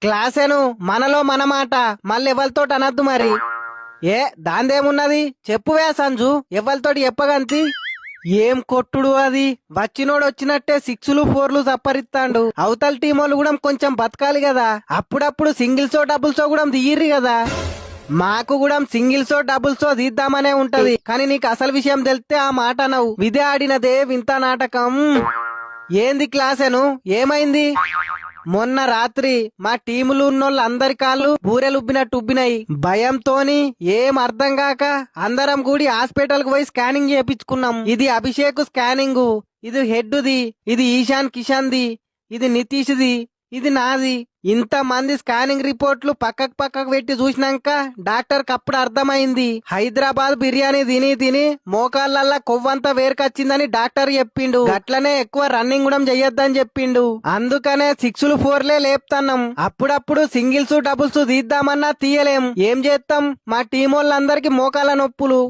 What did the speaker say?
క్లాసేను మనలో మన మాట మళ్ళీ ఎవరితోటి అనద్దు మరి. ఏ దాందేమున్నది చెప్పువే సంజు, ఎవరితోటి చెప్పగంతి. ఏం కొట్టుడు అది, వచ్చినోడు వచ్చినట్టే సిక్స్లు ఫోర్లు సప్పరిస్తాండు. అవతల టీమోళ్ళు కూడా కొంచెం బతకాలి కదా, అప్పుడప్పుడు సింగిల్సో డబుల్సో కూడా తీయర్రి కదా. మాకు కూడా సింగిల్సో డబుల్సో తీద్దామనే ఉంటది, కానీ నీకు అసలు విషయం తెలిస్తే ఆ మాట అనవు. విధే ఆడినదే వింత నాటకం. ఏంది క్లాసేను, ఏమైంది? మొన్న రాత్రి మా టీములు ఉన్నోళ్ళు అందరి కాళ్ళు బూరెలుబ్బినట్టు ఉబ్బినాయి. భయంతోని ఏం అర్థం కాక అందరం కూడి హాస్పిటల్ కు పోయి స్కానింగ్ చేపించుకున్నాం. ఇది అభిషేక్ స్కానింగ్, ఇది హెడ్ది, ఇది ఈశాన్ కిషన్ ది, ఇది నితీష్ ది, ఇది నాది. ఇంత మంది స్కానింగ్ రిపోర్ట్లు పక్కకు పెట్టి చూసినాక డాక్టర్ అప్పుడు అర్థమైంది, హైదరాబాద్ బిర్యానీ తిని తిని మోకాళ్ళల్లా కొవ్వంతా వేరుకొచ్చిందని డాక్టర్ చెప్పిండు. అట్లనే ఎక్కువ రన్నింగ్ కూడా చెయ్యొద్దని చెప్పిండు. అందుకనే సిక్స్లు ఫోర్లే లేపుతున్నాం. అప్పుడప్పుడు సింగిల్స్ డబుల్స్ తీద్దామన్నా తీయలేం. ఏం చేస్తాం, మా టీం వాళ్ళందరికీ మోకాళ్ళ నొప్పులు.